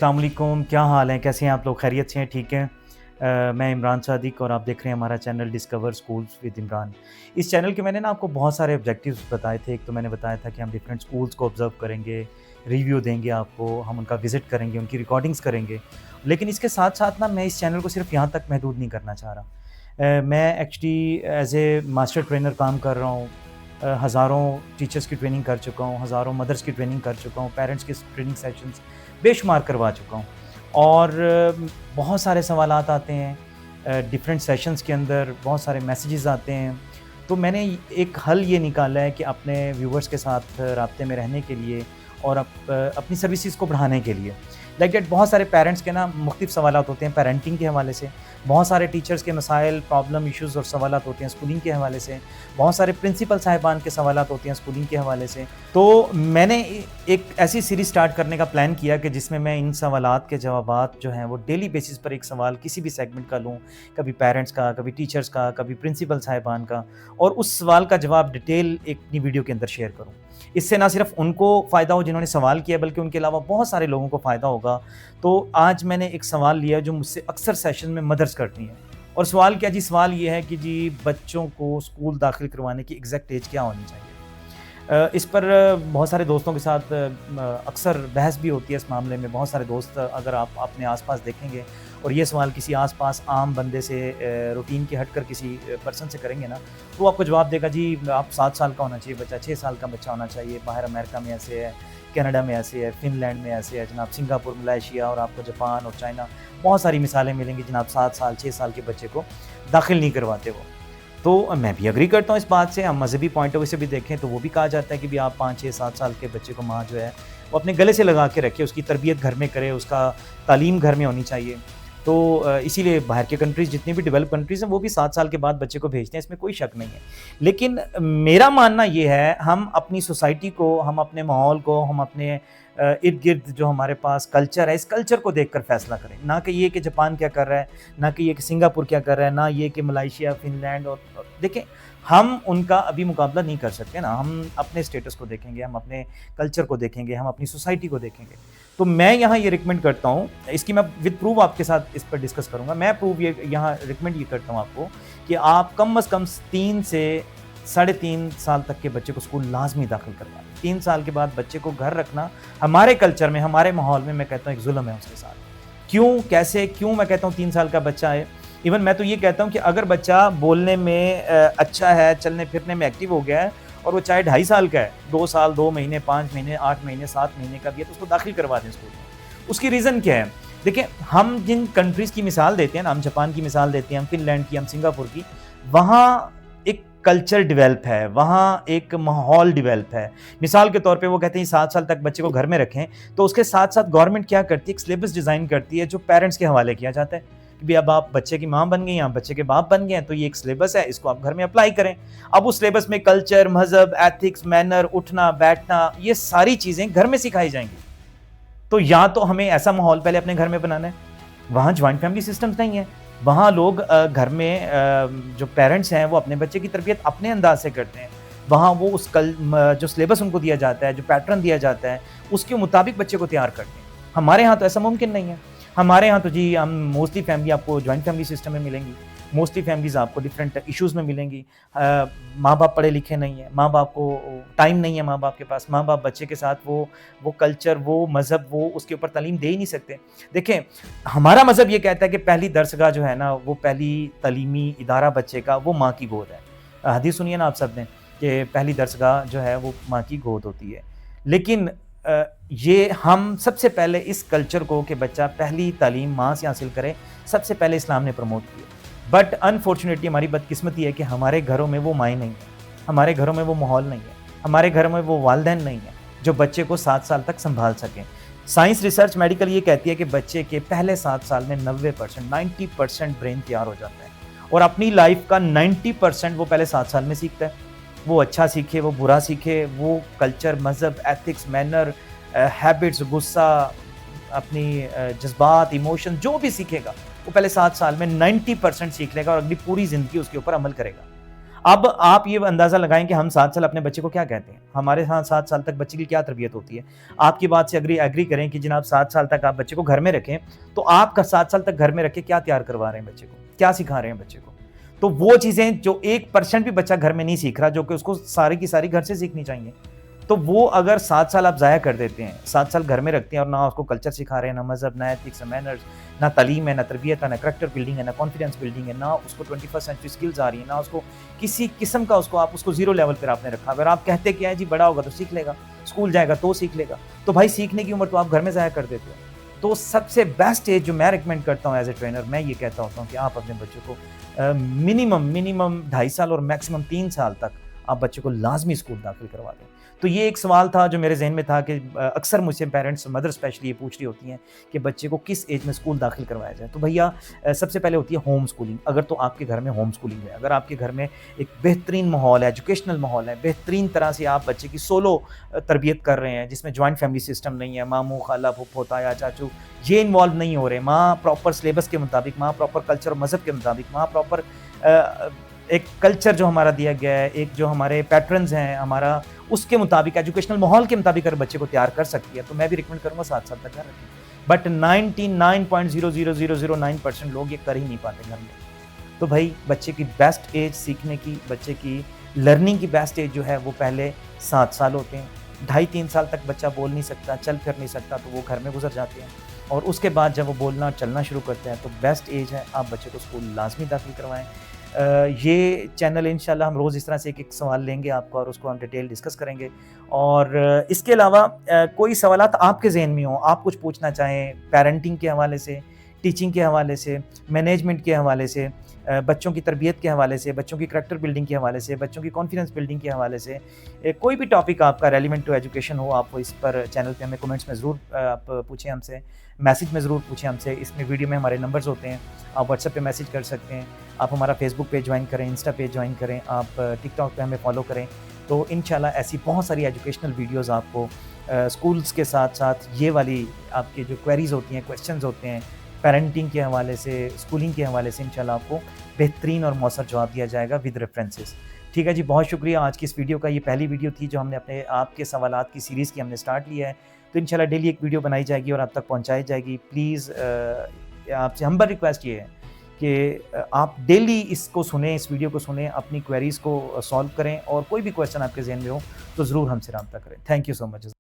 السلام علیکم، کیا حال ہیں؟ کیسے ہیں آپ لوگ؟ خیریت سے ہیں؟ ٹھیک ہیں؟ میں عمران صادق اور آپ دیکھ رہے ہیں ہمارا channel discover schools with Imran. اس چینل کے میں نے آپ کو بہت سارے آبجیکٹیوز بتائے تھے۔ ایک تو میں نے بتایا تھا کہ ہم ڈفرینٹ اسکولس کو آبزرو کریں گے، ریویو دیں گے آپ کو، ہم ان کا وزٹ کریں گے، ان کی ریکارڈنگس کریں گے۔ لیکن اس کے ساتھ ساتھ میں اس چینل کو صرف یہاں تک محدود نہیں کرنا چاہ رہا۔ میں actually as a master trainer کام کر رہا ہوں۔ ہزاروں ٹیچرس کی ٹریننگ کر چکا ہوں، ہزاروں مدرس کی ٹریننگ کر چکا ہوں، پیرنٹس کی ٹریننگ سیشنز بے شمار کروا چکا ہوں، اور بہت سارے سوالات آتے ہیں ڈفرینٹ سیشنز کے اندر، بہت سارے میسیجز آتے ہیں۔ تو میں نے ایک حل یہ نکالا ہے کہ اپنے ویورز کے ساتھ رابطے میں رہنے کے لیے اور اپنی سروسز کو بڑھانے کے لیے لائک دیٹ بہت سارے پیرنٹس کے مختلف سوالات ہوتے ہیں پیرنٹنگ کے حوالے سے، بہت سارے ٹیچرز کے مسائل، پرابلم، ایشوز اور سوالات ہوتے ہیں اسکولنگ کے حوالے سے، بہت سارے پرنسپل صاحبان کے سوالات ہوتے ہیں اسکولنگ کے حوالے سے۔ تو میں نے ایک ایسی سیریز سٹارٹ کرنے کا پلان کیا کہ جس میں ان سوالات کے جوابات جو ہیں وہ ڈیلی بیسس پر ایک سوال کسی بھی سیگمنٹ کا لوں، کبھی پیرنٹس کا، کبھی ٹیچرز کا، کبھی پرنسپل صاحبان کا، اور اس سوال کا جواب ڈیٹیل ایک اپنی ویڈیو کے اندر شیئر کروں۔ اس سے نہ صرف ان کو فائدہ ہو جنہوں نے سوال کیا، بلکہ ان کے علاوہ بہت سارے لوگوں کو فائدہ ہوگا۔ تو آج میں نے ایک سوال لیا جو مجھ سے اکثر سیشن میں مدرس کرتی ہیں، اور سوال کیا جی؟ سوال یہ ہے کہ جی بچوں کو اسکول داخل کروانے کی ایگزیکٹ ایج کیا ہونی چاہیے؟ اس پر بہت سارے دوستوں کے ساتھ اکثر بحث بھی ہوتی ہے اس معاملے میں۔ بہت سارے دوست اگر آپ اپنے آس پاس دیکھیں گے اور یہ سوال کسی آس پاس عام بندے سے روٹین کے ہٹ کر کسی پرسن سے کریں گے نا، تو آپ کو جواب دے گا جی آپ 7 سال کا ہونا چاہیے بچہ، 6 سال کا بچہ ہونا چاہیے، باہر امریکہ میں ایسے ہے، کینیڈا میں ایسے ہے، فن لینڈ میں ایسے ہے جناب، سنگاپور، ملائیشیا، اور آپ کو جاپان اور چائنا بہت ساری مثالیں ملیں گی جناب 7 سال 6 سال کے بچے کو داخل نہیں کرواتے وہ۔ تو میں بھی اگری کرتا ہوں اس بات سے۔ ہم مذہبی پوائنٹ آف ویو سے بھی دیکھیں تو وہ بھی کہا جاتا ہے کہ بھی آپ 5 6 7 سال کے بچے کو ماں جو ہے وہ اپنے گلے سے لگا کے رکھے، اس کی تربیت گھر میں کرے، اس کا تعلیم گھر میں ہونی چاہیے۔ تو اسی لیے باہر کے کنٹریز جتنی بھی ڈیولپ کنٹریز ہیں وہ بھی 7 سال کے بعد بچے کو بھیجتے ہیں، اس میں کوئی شک نہیں ہے۔ لیکن میرا ماننا یہ ہے ہم اپنی سوسائٹی کو، ہم اپنے ماحول کو، ہم اپنے ارد گرد جو ہمارے پاس کلچر ہے، اس کلچر کو دیکھ کر فیصلہ کریں، نہ کہ یہ کہ جاپان کیا کر رہا ہے، نہ کہ یہ کہ سنگاپور کیا کر رہا ہے، نہ یہ کہ ملائیشیا، فن لینڈ۔ اور دیکھیں ہم ان کا ابھی مقابلہ نہیں کر سکتے نا، ہم اپنے اسٹیٹس کو دیکھیں گے، ہم اپنے کلچر کو دیکھیں گے، ہم اپنی سوسائٹی کو دیکھیں گے۔ تو میں یہاں یہ ریکمینڈ کرتا ہوں، اس کی میں ود پروف آپ کے ساتھ اس پر ڈسکس کروں گا، میں پروف یہاں ریکمینڈ یہ کرتا ہوں آپ کو کہ آپ کم از کم 3 سے 3.5 سال تک کے بچے کو اسکول لازمی داخل کروائیں۔ 3 سال کے بعد بچے کو گھر رکھنا ہمارے کلچر میں، ہمارے ماحول میں کہتا ہوں ایک ظلم ہے اس کے ساتھ۔ کیوں، کیسے، کیوں میں کہتا ہوں 3 سال کا بچہ ہے؟ ایون میں تو یہ کہتا ہوں کہ اگر بچہ بولنے میں اچھا ہے، چلنے پھرنے میں ایکٹیو ہو گیا ہے، اور وہ چاہے 2.5 سال کا ہے، 2 سال 2 مہینے 5 مہینے 8 مہینے 7 مہینے کا بھی ہے، تو اس کو داخل کروا دیں اسکول میں۔ اس کی ریزن کیا ہے؟ دیکھیں ہم جن کنٹریز کی مثال دیتے ہیں نا، ہم جاپان کی مثال دیتے ہیں، ہم فن لینڈ کی، ہم سنگاپور کی، وہاں ایک کلچر ڈیولپ ہے، وہاں ایک ماحول ڈیولپ ہے۔ مثال کے طور پہ وہ کہتے ہیں 7 سال تک بچے کو گھر میں رکھیں، تو اس کے ساتھ ساتھ گورنمنٹ کیا کرتی ہے، ایک سلیبس ڈیزائن کرتی ہے جو پیرنٹس کے حوالے کیا جاتا ہے کہ بھی اب آپ بچے کی ماں بن گئی ہیں، آپ بچے کے باپ بن گئے ہیں، تو یہ ایک سلیبس ہے، اس کو آپ گھر میں اپلائی کریں۔ اب اس سلیبس میں کلچر، مذہب، ایتھکس، مینر، اٹھنا بیٹھنا، یہ ساری چیزیں گھر میں سکھائی جائیں گی۔ تو یا تو ہمیں ایسا ماحول پہلے اپنے گھر میں بنانا ہے، وہاں جوائنٹ فیملی سسٹمز نہیں ہیں، وہاں لوگ گھر میں جو پیرنٹس ہیں وہ اپنے بچے کی تربیت اپنے انداز سے کرتے ہیں، وہاں وہ اس جو سلیبس ان کو دیا جاتا ہے، جو پیٹرن دیا جاتا ہے، اس کے مطابق بچے کو تیار کرتے ہیں۔ ہمارے ہاں تو ایسا ممکن نہیں ہے۔ ہمارے ہاں تو جی ہم موسٹلی فیملی آپ کو جوائنٹ فیملی سسٹم میں ملیں گی، موسٹلی فیملیز آپ کو ڈفرینٹ ایشوز میں ملیں گی، ماں باپ پڑھے لکھے نہیں ہیں، ماں باپ کو ٹائم نہیں ہے، ماں باپ کے پاس، ماں باپ بچے کے ساتھ وہ کلچر، وہ مذہب، وہ اس کے اوپر تعلیم دے ہی نہیں سکتے۔ دیکھیں ہمارا مذہب یہ کہتا ہے کہ پہلی درسگاہ جو ہے نا، وہ پہلی تعلیمی ادارہ بچے کا وہ ماں کی گود ہے۔ حدیث سنیے نا آپ سب نے کہ پہلی درسگاہ جو ہے وہ ماں کی گود ہوتی ہے۔ لیکن یہ ہم سب سے پہلے اس کلچر کو کہ بچہ پہلی تعلیم ماں سے حاصل کرے، سب سے پہلے اسلام نے پروموٹ کیا۔ بٹ انفارچونیٹلی ہماری بدقسمتی ہے کہ ہمارے گھروں میں وہ مائیں نہیں ہیں، ہمارے گھروں میں وہ ماحول نہیں ہے، ہمارے گھروں میں وہ والدین نہیں ہیں جو بچے کو 7 سال تک سنبھال سکیں۔ سائنس ریسرچ میڈیکل یہ کہتی ہے کہ بچے کے پہلے 7 سال میں 90% برین تیار ہو جاتا ہے، اور اپنی لائف کا 90% وہ پہلے 7 سال میں سیکھتا ہے۔ وہ اچھا سیکھے، وہ برا سیکھے، وہ کلچر، مذہب، ایتھکس، مینر، ہیبٹس، غصہ، اپنی جذبات، ایموشن، جو بھی سیکھے گا وہ پہلے 7 سال میں 90% سیکھ لے گا، اور اگلی پوری زندگی اس کے اوپر عمل کرے گا۔ اب آپ یہ اندازہ لگائیں کہ ہم 7 سال اپنے بچے کو کیا کہتے ہیں. ہمارے ہاں 7 سال تک بچے کی کیا تربیت ہوتی ہے. آپ کی بات سے ایگری کریں کہ جناب 7 سال تک آپ بچے کو گھر میں رکھیں, تو آپ کا 7 سال تک گھر میں رکھے کیا تیار کروا رہے ہیں بچے کو, کیا سکھا رہے ہیں بچے کو. تو وہ چیزیں جو 1% بھی بچہ گھر میں نہیں سیکھ رہا, جو کہ اس کو ساری کی ساری گھر سے سیکھنی چاہیے, تو وہ اگر 7 سال آپ ضائع کر دیتے ہیں, 7 سال گھر میں رکھتے ہیں اور نہ اس کو کلچر سکھا رہے ہیں, نہ مذہب, نہ ایتھکس, نہ مینرز, نہ تعلیم ہے, نہ تربیت ہے, نہ کریکٹر بلڈنگ ہے, نہ کانفیڈنس بلڈنگ ہے, نہ اس کو 21st سینچری سکلز آ رہی ہیں, نہ اس کو کسی قسم کا آپ اس کو زیرو لیول پر آپ نے رکھا. اگر آپ کہتے کہ جی بڑا ہوگا تو سیکھ لے گا, اسکول جائے گا تو سیکھ لے گا, تو بھائی سیکھنے کی عمر تو آپ گھر میں ضائع کر دیتے ہو. تو سب سے بیسٹ ایج جو میں ریکمینڈ کرتا ہوں ایز اے ٹرینر, میں یہ کہتا ہوتا ہوں کہ آپ اپنے بچوں کو منیمم 2.5 سال اور میکسیمم 3 سال تک آپ بچے کو لازمی اسکول داخل کروا دیں. تو یہ ایک سوال تھا جو میرے ذہن میں تھا کہ اکثر مجھ سے پیرنٹس, مدر اسپیشلی, یہ پوچھ رہی ہوتی ہیں کہ بچے کو کس ایج میں اسکول داخل کروایا جائے. تو بھیا سب سے پہلے ہوتی ہے ہوم اسکولنگ. اگر تو آپ کے گھر میں ہوم اسکولنگ ہے, اگر آپ کے گھر میں ایک بہترین ماحول ہے, ایجوکیشنل ماحول ہے, بہترین طرح سے آپ بچے کی سولو تربیت کر رہے ہیں, جس میں جوائنٹ فیملی سسٹم نہیں ہے, ماموں, خالہ, پھوپھو, تایا, چاچو یہ انوالو نہیں ہو رہے, ماں پراپر سلیبس کے مطابق, ماں پراپر کلچر اور مذہب کے مطابق, ماں پراپر ایک کلچر جو ہمارا دیا گیا ہے, ایک جو ہمارے پیٹرنز ہیں ہمارا, اس کے مطابق, ایجوکیشنل ماحول کے مطابق اگر بچے کو تیار کر سکتی ہے, تو میں بھی ریکمینڈ کروں گا 7 سال تک گھر رکھیں. بٹ 99.00009% لوگ یہ کر ہی نہیں پاتے گھر میں. تو بھائی بچے کی بیسٹ ایج سیکھنے کی, بچے کی لرننگ کی بیسٹ ایج جو ہے وہ پہلے 7 سال ہوتے ہیں. 2.5-3 سال تک بچہ بول نہیں سکتا, چل پھر نہیں سکتا, تو وہ گھر میں گزر جاتے ہیں, اور اس کے بعد جب وہ بولنا چلنا شروع کرتے ہیں تو بیسٹ ایج ہے آپ بچے کو اسکول لازمی داخل کروائیں. یہ چینل انشاءاللہ ہم روز اس طرح سے ایک سوال لیں گے آپ کو, اور اس کو ہم ڈیٹیل ڈسکس کریں گے. اور اس کے علاوہ کوئی سوالات آپ کے ذہن میں ہوں, آپ کچھ پوچھنا چاہیں پیرنٹنگ کے حوالے سے, ٹیچنگ کے حوالے سے, مینجمنٹ کے حوالے سے, بچوں کی تربیت کے حوالے سے, بچوں کی کریکٹر بلڈنگ کے حوالے سے, بچوں کی کانفیڈنس بلڈنگ کے حوالے سے, کوئی بھی ٹاپک آپ کا ریلیونٹ ٹو ایجوکیشن ہو, آپ اس پر چینل پہ ہمیں کمنٹس میں ضرور آپ پوچھیں ہم سے, میسج میں ضرور پوچھیں ہم سے. اس میں ویڈیو میں ہمارے نمبرز ہوتے ہیں, آپ واٹس ایپ پہ میسج کر سکتے ہیں, آپ ہمارا فیس بک پیج جوائن کریں, انسٹا پیج جوائن کریں, آپ ٹک ٹاک پہ ہمیں فالو کریں. تو انشاءاللہ ایسی بہت ساری ایجوکیشنل ویڈیوز آپ کو اسکولس کے ساتھ ساتھ یہ والی آپ کی جو کوئریز ہوتی ہیں, کویشچنز ہوتے ہیں پیرنٹنگ کے حوالے سے, اسکولنگ کے حوالے سے, انشاءاللہ آپ کو بہترین اور مؤثر جواب دیا جائے گا ود ریفرنسز. ٹھیک ہے جی, بہت شکریہ. آج کی اس ویڈیو کا یہ پہلی ویڈیو تھی جو ہم نے اپنے آپ کے سوالات کی سیریز کی ہم نے سٹارٹ لیا ہے. تو انشاءاللہ ڈیلی ایک ویڈیو بنائی جائے گی اور آپ تک پہنچائی جائے گی. پلیز آپ سے ہمبل ریکویسٹ یہ ہے کہ آپ ڈیلی اس کو سنیں, اس ویڈیو کو سنیں, اپنی کوئریز کو سالو کریں, اور کوئی بھی کویسچن آپ کے ذہن میں ہو تو ضرور ہم سے رابطہ کریں. Thank you so much.